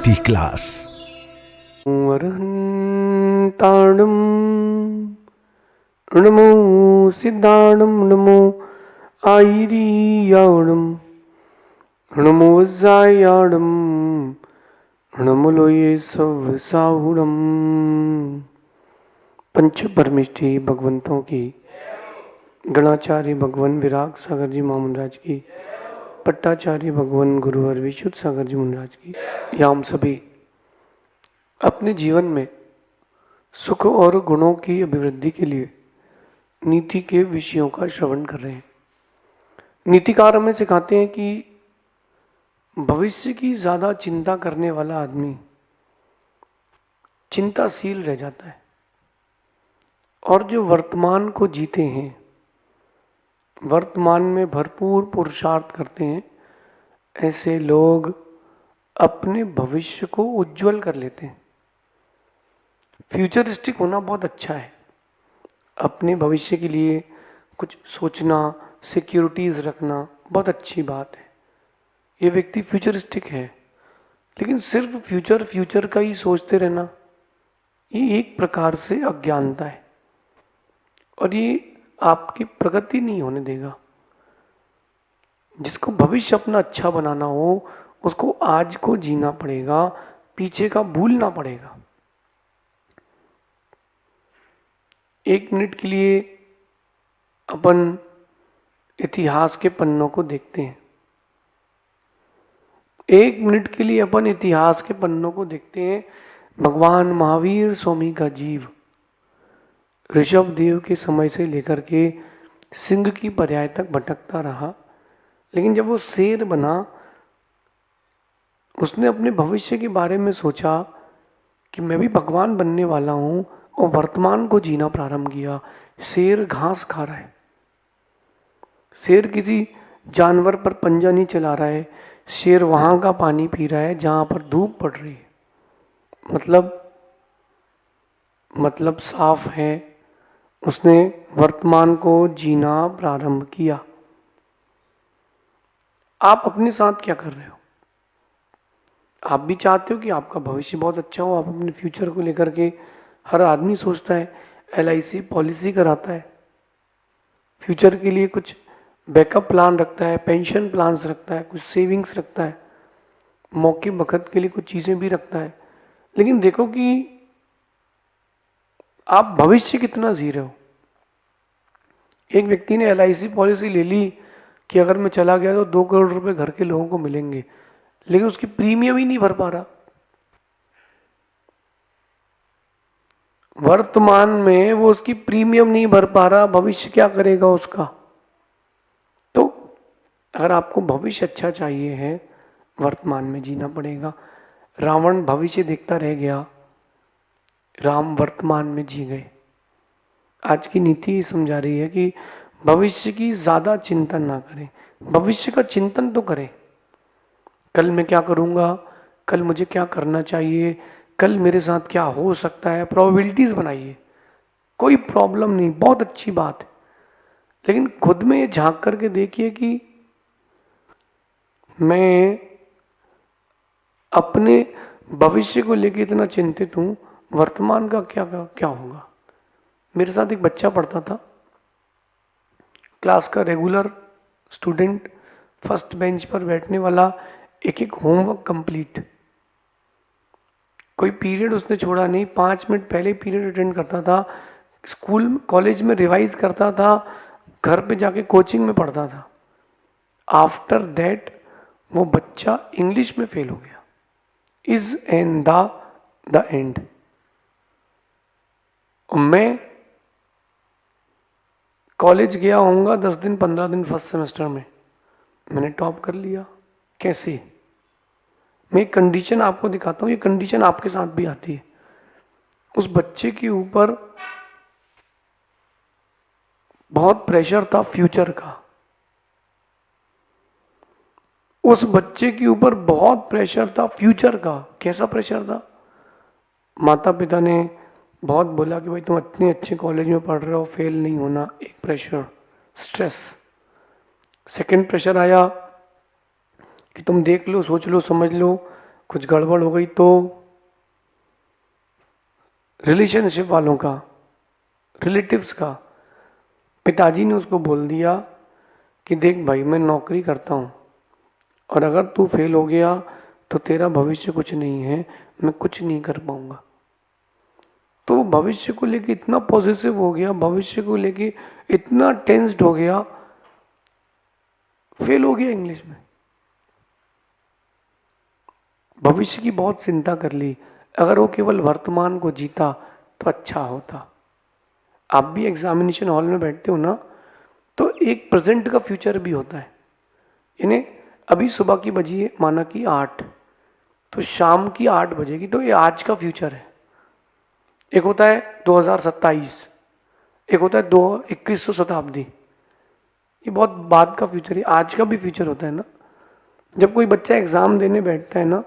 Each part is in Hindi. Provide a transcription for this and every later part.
नीति क्लास। अर्हन्ताणं नमो सिद्धाणं नमो आयिरीयाणं नमो वज्रायाणं नमो लोये सवसाहुणं। पंच परमेष्ठी भगवंतों की, गणाचार्य भगवान विराग सागर जी महामंडराज की, पट्टाचार्य भगवान गुरुवर विशुद्ध सागर जी महाराज की, या हम सभी अपने जीवन में सुख और गुणों की अभिवृद्धि के लिए नीति के विषयों का श्रवण कर रहे हैं। नीतिकार हमें सिखाते हैं कि भविष्य की ज़्यादा चिंता करने वाला आदमी चिंताशील रह जाता है, और जो वर्तमान को जीते हैं, वर्तमान में भरपूर पुरुषार्थ करते हैं, ऐसे लोग अपने भविष्य को उज्जवल कर लेते हैं। फ्यूचरिस्टिक होना बहुत अच्छा है, अपने भविष्य के लिए कुछ सोचना, सिक्योरिटीज रखना बहुत अच्छी बात है। ये व्यक्ति फ्यूचरिस्टिक है, लेकिन सिर्फ फ्यूचर का ही सोचते रहना, ये एक प्रकार से अज्ञानता है और ये आपकी प्रगति नहीं होने देगा। जिसको भविष्य अपना अच्छा बनाना हो, उसको आज को जीना पड़ेगा, पीछे का भूलना पड़ेगा। 1 मिनट के लिए अपन इतिहास के पन्नों को देखते हैं। 1 मिनट के लिए अपन इतिहास के पन्नों को देखते हैं। भगवान महावीर स्वामी का जीव ऋषभ देव के समय से लेकर के सिंह की पर्याय तक भटकता रहा, लेकिन जब वो शेर बना, उसने अपने भविष्य के बारे में सोचा कि मैं भी भगवान बनने वाला हूं, और वर्तमान को जीना प्रारंभ किया। शेर घास खा रहा है, शेर किसी जानवर पर पंजा नहीं चला रहा है, शेर वहां का पानी पी रहा है जहां पर धूप पड़ रही है। मतलब साफ है, उसने वर्तमान को जीना प्रारंभ किया। आप अपने साथ क्या कर रहे हो? आप भी चाहते हो कि आपका भविष्य बहुत अच्छा हो। आप अपने फ्यूचर को लेकर के, हर आदमी सोचता है, LIC पॉलिसी कराता है, फ्यूचर के लिए कुछ बैकअप प्लान रखता है, पेंशन प्लान्स रखता है, कुछ सेविंग्स रखता है, मौके बखत के लिए कुछ चीज़ें भी रखता है। लेकिन देखो कि आप भविष्य कितना जी रहे हो। एक व्यक्ति ने LIC पॉलिसी ले ली कि अगर मैं चला गया तो 2 करोड़ रुपए घर के लोगों को मिलेंगे, लेकिन उसकी प्रीमियम ही नहीं भर पा रहा। वर्तमान में वो उसकी प्रीमियम नहीं भर पा रहा, भविष्य क्या करेगा उसका? तो अगर आपको भविष्य अच्छा चाहिए है, वर्तमान में जीना पड़ेगा। रावण भविष्य देखता रह गया, राम वर्तमान में जी गए। आज की नीति समझा रही है कि भविष्य की ज्यादा चिंतन ना करें, भविष्य का चिंतन तो करें। कल मैं क्या करूंगा, कल मुझे क्या करना चाहिए, कल मेरे साथ क्या हो सकता है, प्रोबेबिलिटीज बनाइए। कोई प्रॉब्लम नहीं, बहुत अच्छी बात है, लेकिन खुद में ये झांक करके देखिए कि मैं अपने भविष्य को लेकर इतना चिंतित हूं, वर्तमान का क्या होगा। मेरे साथ एक बच्चा पढ़ता था, क्लास का रेगुलर स्टूडेंट, फर्स्ट बेंच पर बैठने वाला, एक होमवर्क कंप्लीट, कोई पीरियड उसने छोड़ा नहीं, 5 मिनट पहले पीरियड अटेंड करता था, स्कूल कॉलेज में रिवाइज करता था, घर पे जाके कोचिंग में पढ़ता था। आफ्टर दैट वो बच्चा इंग्लिश में फेल हो गया। Is and the end. मैं कॉलेज गया होऊंगा 10 दिन 15 दिन फर्स्ट सेमेस्टर में, मैंने टॉप कर लिया। कैसे? मैं एक कंडीशन आपको दिखाता हूँ, ये कंडीशन आपके साथ भी आती है। उस बच्चे के ऊपर बहुत प्रेशर था फ्यूचर का, उस बच्चे के ऊपर बहुत प्रेशर था फ्यूचर का। कैसा प्रेशर था? माता पिता ने बहुत बोला कि भाई तुम इतने अच्छे कॉलेज में पढ़ रहे हो, फेल नहीं होना, एक प्रेशर, स्ट्रेस। सेकंड प्रेशर आया कि तुम देख लो, सोच लो, समझ लो, कुछ गड़बड़ हो गई तो रिलेशनशिप वालों का, रिलेटिव्स का, पिताजी ने उसको बोल दिया कि देख भाई मैं नौकरी करता हूँ और अगर तू फेल हो गया तो तेरा भविष्य कुछ नहीं है, मैं कुछ नहीं कर पाऊंगा। तो वो भविष्य को लेके इतना पॉजिटिव हो गया, भविष्य को लेके इतना टेंस्ड हो गया, फेल हो गया इंग्लिश में। भविष्य की बहुत चिंता कर ली। अगर वो केवल वर्तमान को जीता तो अच्छा होता। आप भी एग्जामिनेशन हॉल में बैठते हो ना, तो एक प्रेजेंट का फ्यूचर भी होता है। यानी अभी सुबह की बजी है माना कि 8, तो शाम की 8 बजेगी, तो ये आज का फ्यूचर है। एक होता है 2027, एक होता है 21वीं शताब्दी, ये बहुत बाद का फ्यूचर है। आज का भी फ्यूचर होता है ना। जब कोई बच्चा एग्जाम देने बैठता है ना,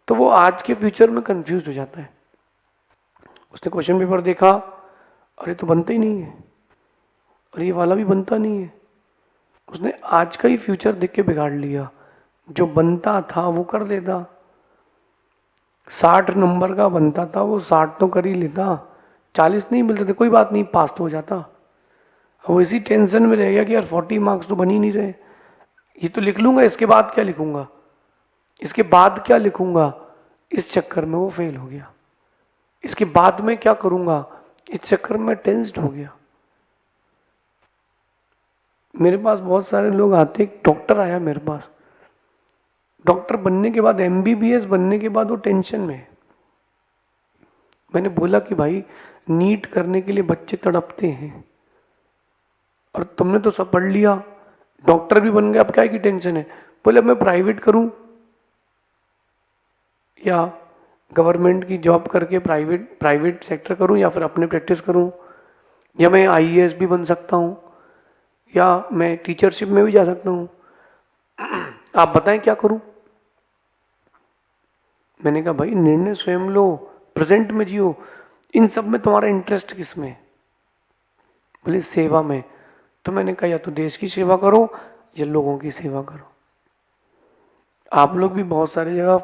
तो वो आज के फ्यूचर में कंफ्यूज हो जाता है। उसने क्वेश्चन पेपर देखा, अरे तो बनता ही नहीं है, और ये वाला भी बनता नहीं है। उसने आज का ही फ्यूचर देख के बिगाड़ लिया। जो बनता था वो कर देता, 60 नंबर का बनता था वो 60 तो कर ही लेता, 40 नहीं मिलते थे, कोई बात नहीं, पास तो हो जाता। वो इसी टेंशन में रह गया कि यार 40 मार्क्स तो बन ही नहीं रहे, ये तो लिख लूंगा, इसके बाद क्या लिखूंगा, इसके बाद क्या लिखूंगा, इस चक्कर में वो फेल हो गया। इसके बाद में क्या करूंगा, इस चक्कर में टेंस्ड हो गया। मेरे पास बहुत सारे लोग आते, एक डॉक्टर आया मेरे पास, डॉक्टर बनने के बाद, एमबीबीएस बनने के बाद वो टेंशन में है। मैंने बोला कि भाई नीट करने के लिए बच्चे तड़पते हैं, और तुमने तो सब पढ़ लिया, डॉक्टर भी बन गया, अब क्या की टेंशन है। बोले मैं प्राइवेट करूं या गवर्नमेंट की जॉब करके प्राइवेट सेक्टर करूं, या फिर अपने प्रैक्टिस करूं, या मैं आईएएस भी बन सकता हूं, या मैं टीचरशिप में भी जा सकता हूं, आप बताएं क्या करूं। मैंने कहा भाई निर्णय स्वयं लो, प्रेजेंट में जियो, इन सब में तुम्हारा इंटरेस्ट किस में। बोले सेवा में। तो मैंने कहा या तो देश की सेवा करो या लोगों की सेवा करो। आप लोग भी बहुत सारी जगह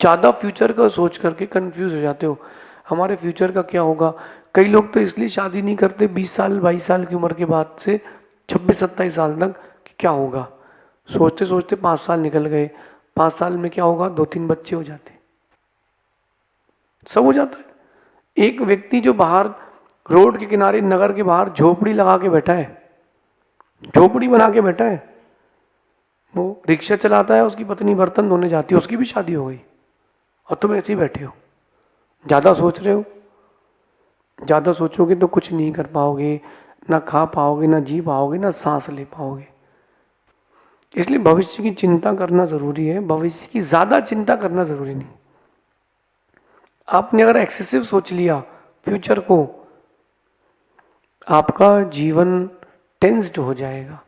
ज़्यादा फ्यूचर का सोच करके कंफ्यूज हो जाते हो, हमारे फ्यूचर का क्या होगा। कई लोग तो इसलिए शादी नहीं करते 20 साल 22 साल की उम्र के बाद से 26-27 साल तक कि क्या होगा, सोचते सोचते 5 साल निकल गए, 5 साल में क्या होगा, 2-3 बच्चे हो जाते, सब हो जाता है। एक व्यक्ति जो बाहर रोड के किनारे नगर के बाहर झोपड़ी लगा के बैठा है, झोपड़ी बना के बैठा है, वो रिक्शा चलाता है, उसकी पत्नी बर्तन धोने जाती है, उसकी भी शादी हो गई, और तुम ऐसे ही बैठे हो, ज़्यादा सोच रहे हो। ज़्यादा सोचोगे तो कुछ नहीं कर पाओगे, ना खा पाओगे, ना जी पाओगे, ना सांस ले पाओगे। इसलिए भविष्य की चिंता करना जरूरी है, भविष्य की ज़्यादा चिंता करना जरूरी नहीं। आपने अगर एक्सेसिव सोच लिया फ्यूचर को, आपका जीवन टेंस्ड हो जाएगा।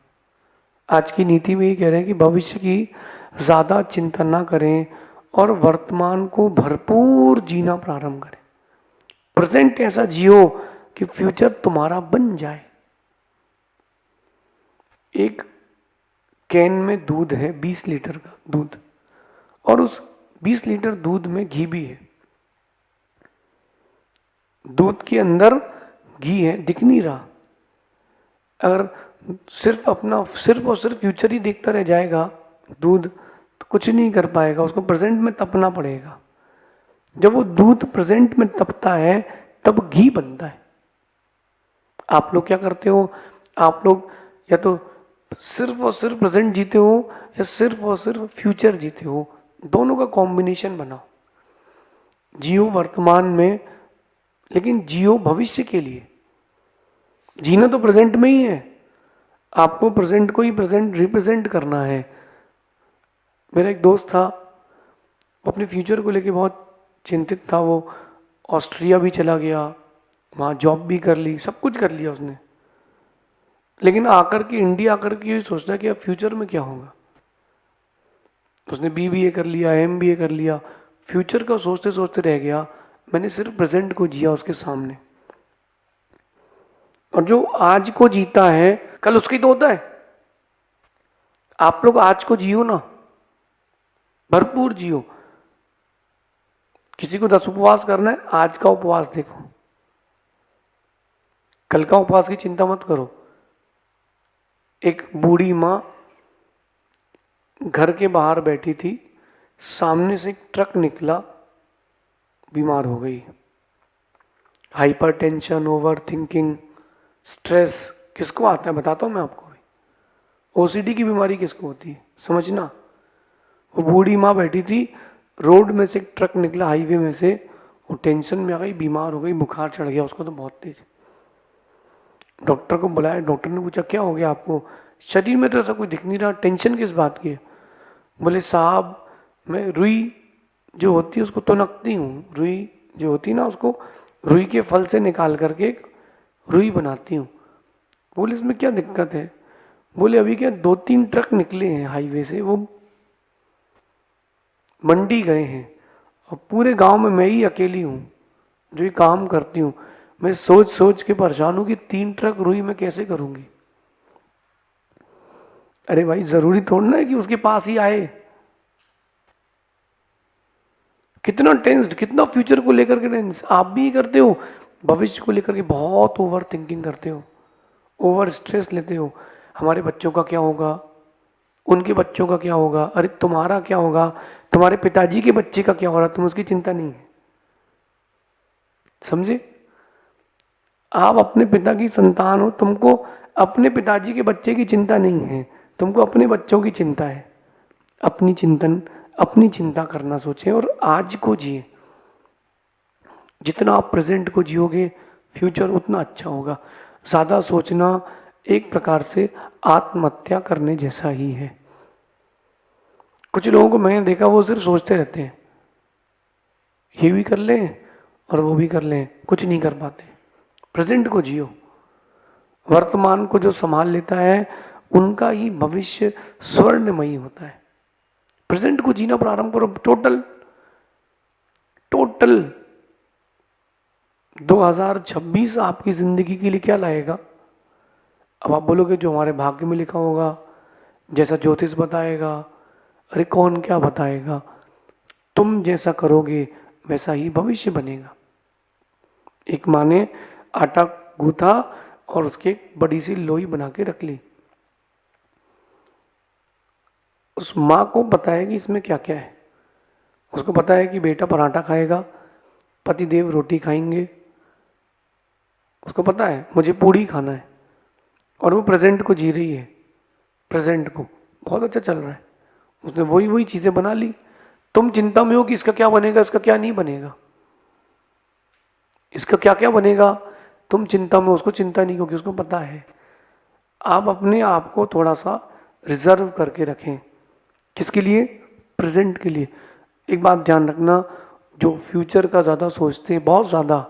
आज की नीति में ये कह रहे हैं कि भविष्य की ज़्यादा चिंता ना करें और वर्तमान को भरपूर जीना प्रारंभ करें। प्रेजेंट ऐसा जियो कि फ्यूचर तुम्हारा बन जाए। एक कैन में दूध है 20 लीटर का दूध, और उस 20 लीटर दूध में घी भी है। दूध के अंदर घी है, दिख नहीं रहा। अगर सिर्फ और सिर्फ फ्यूचर ही देखता रह जाएगा दूध, तो कुछ नहीं कर पाएगा, उसको प्रेजेंट में तपना पड़ेगा। जब वो दूध प्रेजेंट में तपता है तब घी बनता है। आप लोग क्या करते हो, आप लोग या तो सिर्फ और सिर्फ प्रेजेंट जीते हो या सिर्फ और सिर्फ फ्यूचर जीते हो, दोनों का कॉम्बिनेशन बनाओ। जियो वर्तमान में, लेकिन जियो भविष्य के लिए। जीना तो प्रेजेंट में ही है, आपको प्रेजेंट को ही प्रेजेंट रिप्रेजेंट करना है। मेरा एक दोस्त था, अपने फ्यूचर को लेके बहुत चिंतित था। वो ऑस्ट्रिया भी चला गया, वहाँ जॉब भी कर ली, सब कुछ कर लिया उसने, लेकिन आकर के इंडिया आकर के ये सोचता है कि अब फ्यूचर में क्या होगा। उसने बीबीए कर लिया, एमबीए कर लिया, फ्यूचर का सोचते सोचते रह गया। मैंने सिर्फ प्रेजेंट को जिया उसके सामने। और जो आज को जीता है कल उसकी तो होता है। आप लोग आज को जियो ना, भरपूर जियो। किसी को 10 उपवास करना है, आज का उपवास देखो, कल का उपवास की चिंता मत करो। एक बूढ़ी माँ घर के बाहर बैठी थी, सामने से एक ट्रक निकला, बीमार हो गई। हाइपरटेंशन, ओवर थिंकिंग, स्ट्रेस किसको आता है बताता हूं मैं आपको। ओसीडी की बीमारी किसको होती है समझना। वो बूढ़ी माँ बैठी थी, रोड में से एक ट्रक निकला, हाईवे में से, वो टेंशन में आ गई, बीमार हो गई, बुखार चढ़ गया उसको तो बहुत तेज। डॉक्टर को बुलाया, डॉक्टर ने पूछा क्या हो गया आपको, शरीर में तो ऐसा कोई दिख नहीं रहा, टेंशन किस बात की है। बोले साहब मैं रुई जो होती है उसको तुनकती हूँ, रुई जो होती है ना उसको रुई के फल से निकाल करके एक रुई बनाती हूँ। बोले इसमें क्या दिक्कत है। बोले अभी क्या 2-3 ट्रक निकले हैं हाईवे से, वो मंडी गए हैं और पूरे गांव में मैं ही अकेली हूँ जो ये काम करती हूँ। मैं सोच सोच के परेशान हूँ कि 3 ट्रक रुई मैं कैसे करूंगी। अरे भाई जरूरी थोड़ा ना है कि उसके पास ही आए। कितना टेंस्ड, कितना फ्यूचर को लेकर के टेंस आप भी करते हो, भविष्य को लेकर के बहुत ओवर थिंकिंग करते हो, ओवर स्ट्रेस लेते हो। हमारे बच्चों का क्या होगा, उनके बच्चों का क्या होगा, अरे तुम्हारा क्या होगा, तुम्हारे पिताजी के बच्चे का क्या हो रहा, तुम उसकी चिंता नहीं है। समझे। आप अपने पिता की संतान हो, तुमको अपने पिताजी के बच्चे की चिंता नहीं है, तुमको अपने बच्चों की चिंता है। अपनी चिंतन, अपनी चिंता करना सोचें और आज को जिए। जितना आप प्रेजेंट को जियोगे फ्यूचर उतना अच्छा होगा। ज़्यादा सोचना एक प्रकार से आत्महत्या करने जैसा ही है। कुछ लोगों को मैंने देखा वो सिर्फ सोचते रहते हैं, ये भी कर लें और वो भी कर लें, कुछ नहीं कर पाते। प्रेजेंट को जियो। वर्तमान को जो संभाल लेता है उनका ही भविष्य स्वर्णमयी होता है। प्रेजेंट को जीना प्रारंभ करो। टोटल 2026 आपकी जिंदगी के लिए क्या लाएगा। अब आप बोलोगे जो हमारे भाग्य में लिखा होगा, जैसा ज्योतिष बताएगा, अरे कौन क्या बताएगा, तुम जैसा करोगे वैसा ही भविष्य बनेगा। एक माँ ने आटा गूथा और उसकी एक बड़ी सी लोई बना के रख ली। उस माँ को पता है कि इसमें क्या क्या है। उसको पता है कि बेटा पराठा खाएगा, पतिदेव रोटी खाएंगे, उसको पता है मुझे पूड़ी खाना है, और वो प्रेजेंट को जी रही है। प्रेजेंट को बहुत अच्छा चल रहा है, उसने वही वही चीजें बना ली। तुम चिंता में हो कि इसका क्या बनेगा, इसका क्या नहीं बनेगा, इसका क्या क्या बनेगा। तुम चिंता में, उसको चिंता नहीं, क्योंकि उसको पता है। आप अपने आप को थोड़ा सा रिजर्व करके रखें। किसके लिए। प्रेजेंट के लिए। एक बात ध्यान रखना, जो फ्यूचर का ज़्यादा सोचते हैं, बहुत ज़्यादा,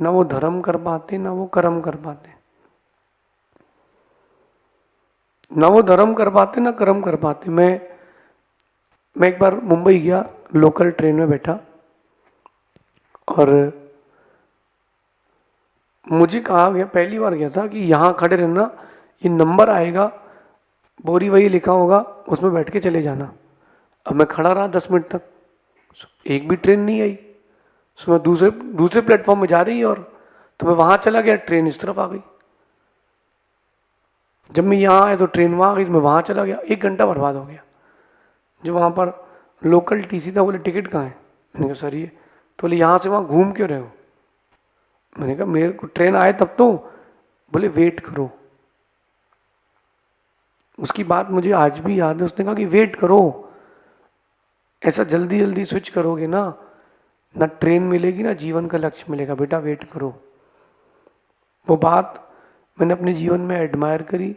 ना वो धर्म कर पाते ना वो कर्म कर पाते। ना वो धर्म कर पाते ना कर्म कर पाते। मैं एक बार मुंबई गया, लोकल ट्रेन में बैठा और मुझे कहा गया, पहली बार गया था, कि यहाँ खड़े रहना, ये नंबर आएगा, बोरी वही लिखा होगा, उसमें बैठ के चले जाना। अब मैं खड़ा रहा 10 मिनट तक, एक भी ट्रेन नहीं आई। सो मैं दूसरे प्लेटफॉर्म में जा रही है, और तो मैं वहां चला गया, ट्रेन इस तरफ आ गई। जब मैं यहाँ आया तो ट्रेन वहां आ गई, मैं वहां चला गया, 1 घंटा बर्बाद हो गया। जो वहां पर लोकल टीसी था, बोले टिकट कहाँ है। मैंने कहा सर ये, तो बोले यहाँ से वहां घूम क्यों रहे हो। मैंने कहा मेरे को ट्रेन आए तब तो। बोले वेट करो। उसकी बात मुझे आज भी याद है, उसने कहा कि वेट करो, ऐसा जल्दी जल्दी स्विच करोगे ना ट्रेन मिलेगी ना जीवन का लक्ष्य मिलेगा, बेटा वेट करो। वो बात मैंने अपने जीवन में एडमायर करी,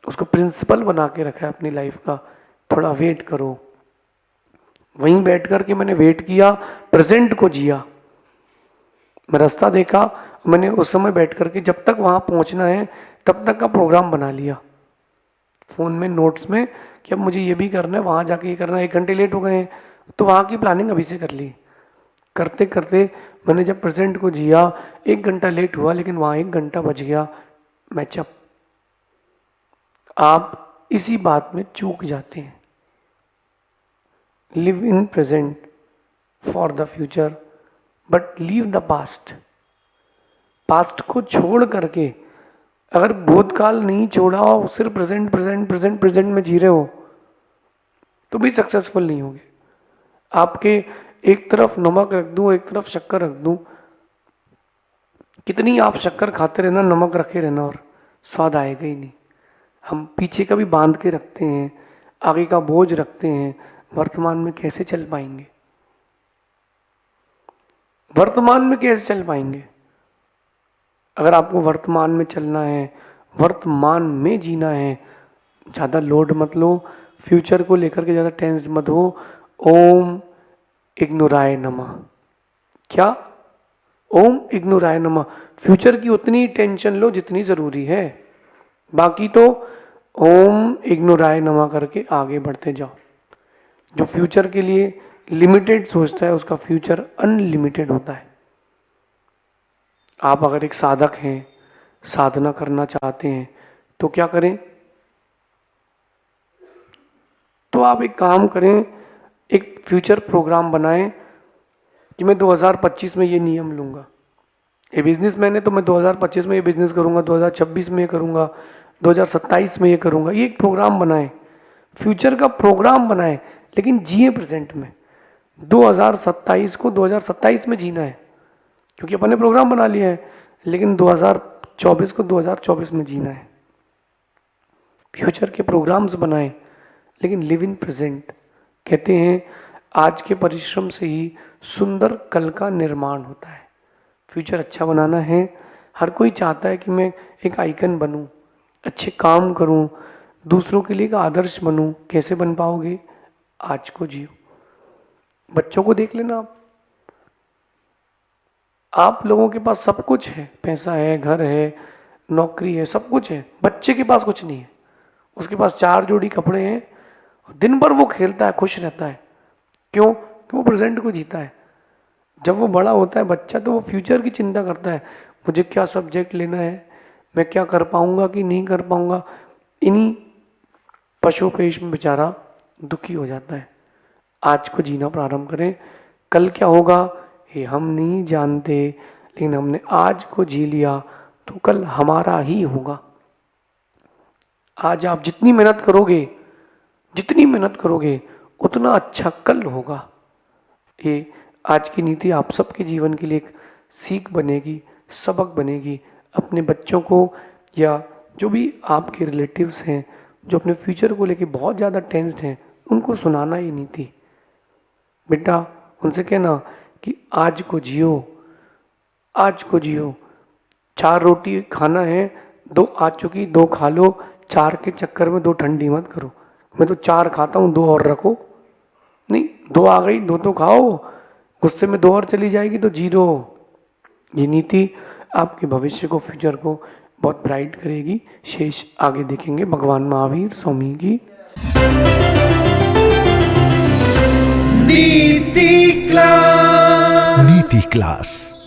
उसको प्रिंसिपल बना के रखा है अपनी लाइफ का, थोड़ा वेट करो। वहीं बैठ करके मैंने वेट किया, प्रेजेंट को जिया। मैं रास्ता देखा, मैंने उस समय बैठ करके जब तक वहां पहुंचना है तब तक का प्रोग्राम बना लिया फोन में, नोट्स में, कि अब मुझे ये भी करना है, वहां जाके ये करना है। 1 घंटे लेट हो गए हैं तो वहां की प्लानिंग अभी से कर ली। करते करते मैंने जब प्रेजेंट को जिया, 1 घंटा लेट हुआ लेकिन वहां 1 घंटा बच गया। मैं चप। आप इसी बात में चूक जाते हैं। Live in present. For the future, but leave the past. Past को छोड़ करके अगर भूतकाल नहीं छोड़ा हो, सिर्फ प्रेजेंट प्रेजेंट प्रेजेंट प्रेजेंट में जी रहे हो, तो भी सक्सेसफुल नहीं होगे। आपके एक तरफ नमक रख दूं, एक तरफ शक्कर रख दूं, कितनी आप शक्कर खाते रहना, नमक रखे रहना, और स्वाद आएगा ही नहीं। हम पीछे का भी बांध के रखते हैं, आगे का बोझ रखते हैं, वर्तमान में कैसे चल पाएंगे? वर्तमान में कैसे चल पाएंगे? अगर आपको वर्तमान में चलना है, वर्तमान में जीना है, ज़्यादा लोड मत लो, फ्यूचर को लेकर के ज़्यादा टेंस मत हो। ओम इग्नोराय नमः। क्या? ओम इग्नोराय नमः। फ्यूचर की उतनी टेंशन लो जितनी ज़रूरी है, बाकी तो ओम इग्नोराय नमः करके आगे बढ़ते जाओ। जो फ्यूचर के लिए लिमिटेड सोचता है, उसका फ्यूचर अनलिमिटेड होता है। आप अगर एक साधक हैं, साधना करना चाहते हैं, तो क्या करें? तो आप एक काम करें, एक फ्यूचर प्रोग्राम बनाएं कि मैं 2025 में ये नियम लूँगा। ये बिजनेसमैन है तो मैं 2025 में ये बिजनेस करूँगा, 2026 में ये करूँगा, 2027 में ये करूँगा। ये एक प्रोग्राम बनाएं, फ्यूचर का प्रोग्राम बनाएं, लेकिन जिए प्रेजेंट में। 2027 को 2027 में जीना है, क्योंकि अपन ने प्रोग्राम बना लिया है, लेकिन 2024 को 2024 में जीना है। फ्यूचर के प्रोग्राम्स बनाएं, लेकिन लिव इन प्रेजेंट। कहते हैं आज के परिश्रम से ही सुंदर कल का निर्माण होता है। फ्यूचर अच्छा बनाना है, हर कोई चाहता है कि मैं एक आइकन बनूं, अच्छे काम करूं, दूसरों के लिए एक आदर्श बनूं। कैसे बन पाओगे? आज को जियो। बच्चों को देख लेना आप लोगों के पास सब कुछ है, पैसा है, घर है, नौकरी है, सब कुछ है। बच्चे के पास कुछ नहीं है, उसके पास 4 जोड़ी कपड़े हैं, दिन भर वो खेलता है, खुश रहता है। क्यों? कि वो प्रेजेंट को जीता है। जब वो बड़ा होता है बच्चा, तो वो फ्यूचर की चिंता करता है, मुझे क्या सब्जेक्ट लेना है, मैं क्या कर पाऊंगा कि नहीं कर पाऊंगा। इन्हीं पशुपेश में बेचारा दुखी हो जाता है। आज को जीना प्रारंभ करें। कल क्या होगा ये हम नहीं जानते, लेकिन हमने आज को जी लिया तो कल हमारा ही होगा। आज आप जितनी मेहनत करोगे उतना अच्छा कल होगा। ये आज की नीति आप सबके जीवन के लिए एक सीख बनेगी, सबक बनेगी। अपने बच्चों को या जो भी आपके रिलेटिव्स हैं जो अपने फ्यूचर को लेके बहुत ज़्यादा टेंस्ड हैं, उनको सुनाना ये नीति। बेटा उनसे कहना कि आज को जियो, आज को जियो। 4 रोटी खाना है, 2 आ चुकी, 2 खा लो। 4 के चक्कर में 2 ठंडी मत करो। मैं तो 4 खाता हूँ, 2 और रखो। नहीं, 2 आ गई, 2 तो खाओ, गुस्से में 2 और चली जाएगी तो 0। ये नीति आपके भविष्य को, फ्यूचर को बहुत ब्राइट करेगी। शेष आगे देखेंगे। भगवान महावीर स्वामी की नीति क्लास।